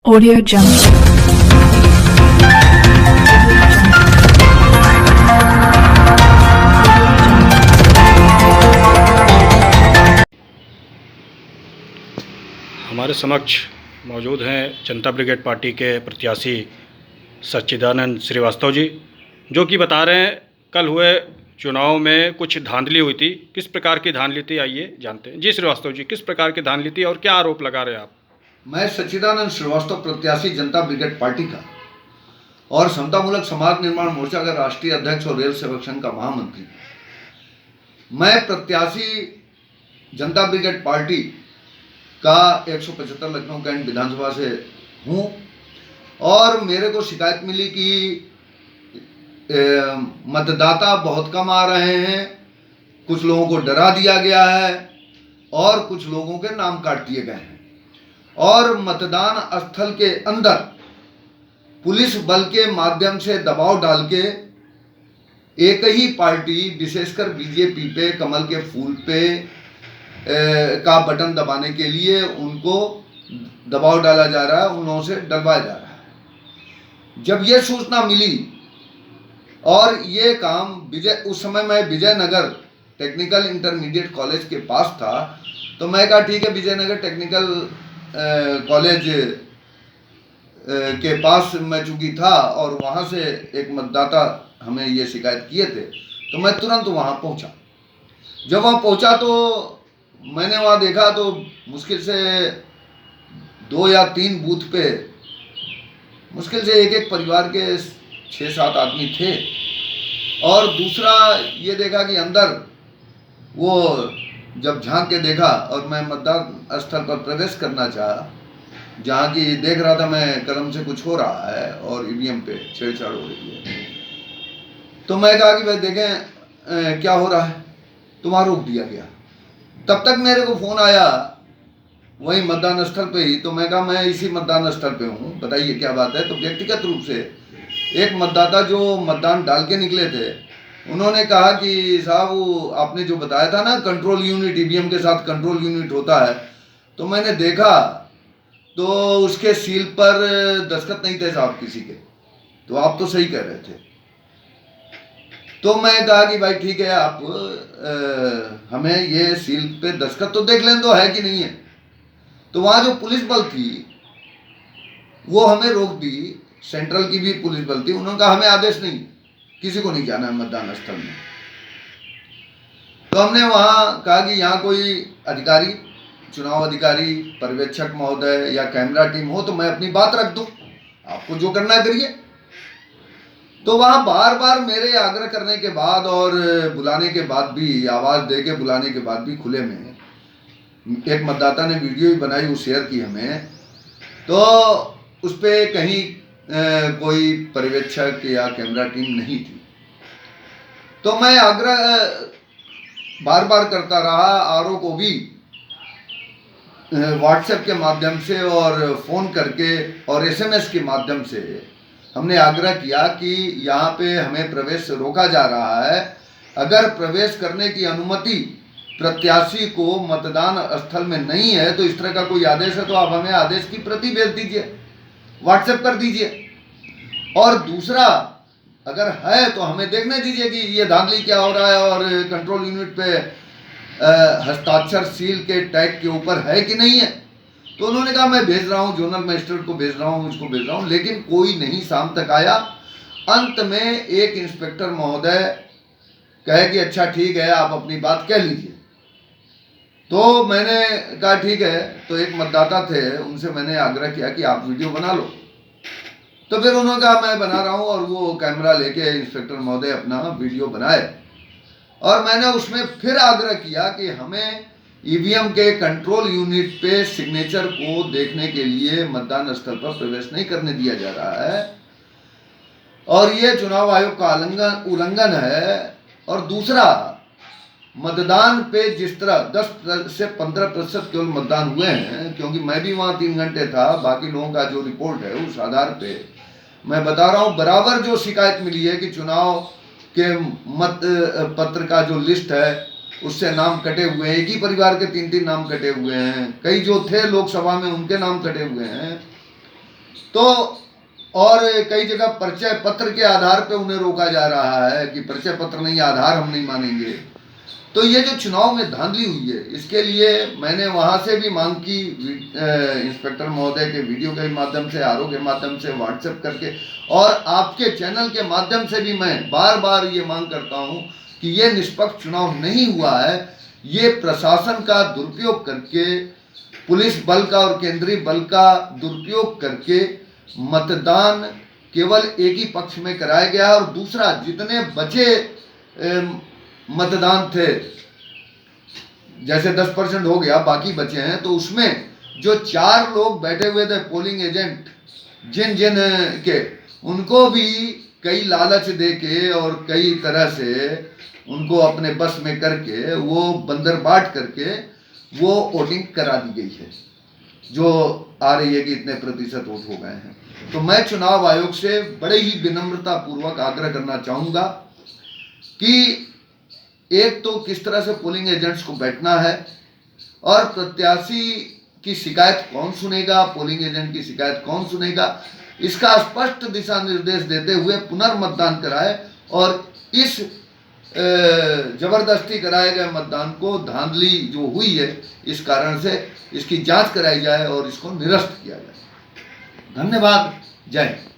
Audio Jungle. हमारे समक्ष मौजूद हैं जनता ब्रिगेड पार्टी के प्रत्याशी सच्चिदानंद श्रीवास्तव जी, जो कि बता रहे हैं कल हुए चुनाव में कुछ धांधली हुई थी। किस प्रकार की धांधली थी, आइए जानते हैं। जी श्रीवास्तव जी, किस प्रकार की धांधली थी और क्या आरोप लगा रहे हैं आप? मैं सच्चिदानंद श्रीवास्तव, प्रत्याशी जनता ब्रिगेड पार्टी का और समतामूलक समाज निर्माण मोर्चा का राष्ट्रीय अध्यक्ष और रेल सेवक संघ का महामंत्री। मैं प्रत्याशी जनता ब्रिगेड पार्टी का 175 लखनऊ कैंट विधानसभा से हूँ और मेरे को शिकायत मिली कि मतदाता बहुत कम आ रहे हैं, कुछ लोगों को डरा दिया गया है और कुछ लोगों के नाम काट दिए गए हैं और मतदान स्थल के अंदर पुलिस बल के माध्यम से दबाव डाल के एक ही पार्टी, विशेषकर बीजेपी पे, कमल के फूल पे का बटन दबाने के लिए उनको दबाव डाला जा रहा है, उन से डलवाया जा रहा है। जब ये सूचना मिली और ये काम उस समय मैं विजयनगर टेक्निकल इंटरमीडिएट कॉलेज के पास था, तो मैं कहा ठीक है, विजयनगर टेक्निकल कॉलेज के पास मैं चूंकि था और वहाँ से एक मतदाता हमें ये शिकायत किए थे, तो मैं तुरंत वहाँ पहुँचा। जब वहाँ पहुँचा तो मैंने वहाँ देखा तो मुश्किल से 2 या 3 बूथ पे मुश्किल से एक परिवार के 6-7 आदमी थे। और दूसरा ये देखा कि अंदर वो जब झांक के देखा और मैं मतदान स्थल पर प्रवेश करना चाहा, जहाँ की देख रहा था मैं कलम से कुछ हो रहा है और ईवीएम पे छेड़छाड़ हो रही है, तो मैं कहा कि भाई देखें क्या हो रहा है, तो वहाँ रोक दिया गया। तब तक मेरे को फ़ोन आया वही मतदान स्थल पे ही, तो मैं कहा मैं इसी मतदान स्थल पे हूँ, बताइए क्या बात है। तो व्यक्तिगत रूप से एक मतदाता जो मतदान डाल के निकले थे, उन्होंने कहा कि साहब वो आपने जो बताया था ना, कंट्रोल यूनिट, ईवीएम के साथ कंट्रोल यूनिट होता है, तो मैंने देखा तो उसके सील पर दस्तखत नहीं थे साहब किसी के, तो आप तो सही कह रहे थे। तो मैं कहा कि भाई ठीक है, आप हमें ये सील पे दस्तखत तो देख लें, तो है कि नहीं है। तो वहाँ जो पुलिस बल थी वो हमें रोक दी, सेंट्रल की भी पुलिस बल थी, उन्होंने कहा हमें आदेश नहीं, किसी को नहीं जाना है मतदान स्थल में। तो हमने वहाँ कहा कि यहाँ कोई अधिकारी, चुनाव अधिकारी, पर्यवेक्षक महोदय या कैमरा टीम हो तो मैं अपनी बात रख दूं, आपको जो करना करिए। तो वहाँ बार बार मेरे आग्रह करने के बाद और बुलाने के बाद भी, आवाज़ दे के बुलाने के बाद भी, खुले में एक मतदाता ने वीडियो भी बनाई, वो शेयर की हमें, तो उस पर कहीं कोई पर्यवेक्षक या कैमरा टीम नहीं थी। तो मैं आग्रह बार बार करता रहा, आरओ को भी व्हाट्सएप के माध्यम से और फ़ोन करके और एसएमएस के माध्यम से हमने आग्रह किया कि यहाँ पे हमें प्रवेश रोका जा रहा है, अगर प्रवेश करने की अनुमति प्रत्याशी को मतदान स्थल में नहीं है तो इस तरह का कोई आदेश है तो आप हमें आदेश की प्रति भेज दीजिए, व्हाट्सएप कर दीजिए। और दूसरा, अगर है तो हमें देखने दीजिए कि ये धांधली क्या हो रहा है और कंट्रोल यूनिट पे हस्ताक्षर सील के टैग के ऊपर है कि नहीं है। तो उन्होंने कहा मैं भेज रहा हूँ, जोनल मजिस्ट्रेट को भेज रहा हूँ, उसको भेज रहा हूँ, लेकिन कोई नहीं शाम तक आया। अंत में एक इंस्पेक्टर महोदय कहे कि अच्छा ठीक है, आप अपनी बात कह लीजिए। तो मैंने कहा ठीक है, तो एक मतदाता थे, उनसे मैंने आग्रह किया कि आप वीडियो बना लो। तो फिर उन्होंने कहा मैं बना रहा हूँ, और वो कैमरा लेके इंस्पेक्टर महोदय अपना वीडियो बनाए। और मैंने उसमें फिर आग्रह किया कि हमें ईवीएम के कंट्रोल यूनिट पे सिग्नेचर को देखने के लिए मतदान स्थल पर प्रवेश नहीं करने दिया जा रहा है और ये चुनाव आयोग का उल्लंघन है। और दूसरा, मतदान पे जिस तरह 10 से 15% केवल मतदान हुए हैं, क्योंकि मैं भी वहाँ 3 घंटे था, बाकी लोगों का जो रिपोर्ट है उस आधार पे मैं बता रहा हूँ, बराबर जो शिकायत मिली है कि चुनाव के मत पत्र का जो लिस्ट है उससे नाम कटे हुए हैं, एक ही परिवार के 3-3 नाम कटे हुए हैं, कई जो थे लोकसभा में उनके नाम कटे हुए हैं। तो और कई जगह परिचय पत्र के आधार पे उन्हें रोका जा रहा है कि परिचय पत्र नहीं, आधार हम नहीं मानेंगे। तो ये जो चुनाव में धांधली हुई है, इसके लिए मैंने वहाँ से भी मांग की, इंस्पेक्टर महोदय के वीडियो के माध्यम से, आरओ के माध्यम से, व्हाट्सएप करके, और आपके चैनल के माध्यम से भी मैं बार बार ये मांग करता हूँ कि ये निष्पक्ष चुनाव नहीं हुआ है। ये प्रशासन का दुरुपयोग करके, पुलिस बल का और केंद्रीय बल का दुरुपयोग करके मतदान केवल एक ही पक्ष में कराया गया, और दूसरा जितने बचे मतदान थे, जैसे 10% हो गया, बाकी बचे हैं, तो उसमें जो 4 लोग बैठे हुए थे पोलिंग एजेंट, जिन जिन के, उनको भी कई लालच दे के और कई तरह से उनको अपने बस में करके, वो बंदर बाट करके वो वोटिंग करा दी गई है, जो आ रही है कि इतने प्रतिशत वोट हो गए हैं। तो मैं चुनाव आयोग से बड़े ही विनम्रता पूर्वक आग्रह करना चाहूँगा कि एक तो किस तरह से पोलिंग एजेंट्स को बैठना है, और प्रत्याशी की शिकायत कौन सुनेगा, पोलिंग एजेंट की शिकायत कौन सुनेगा, इसका स्पष्ट दिशा निर्देश देते हुए पुनर्मतदान कराए, और इस जबरदस्ती कराए गए मतदान को, धांधली जो हुई है इस कारण से, इसकी जांच कराई जाए और इसको निरस्त किया जाए। धन्यवाद। जय हिंद।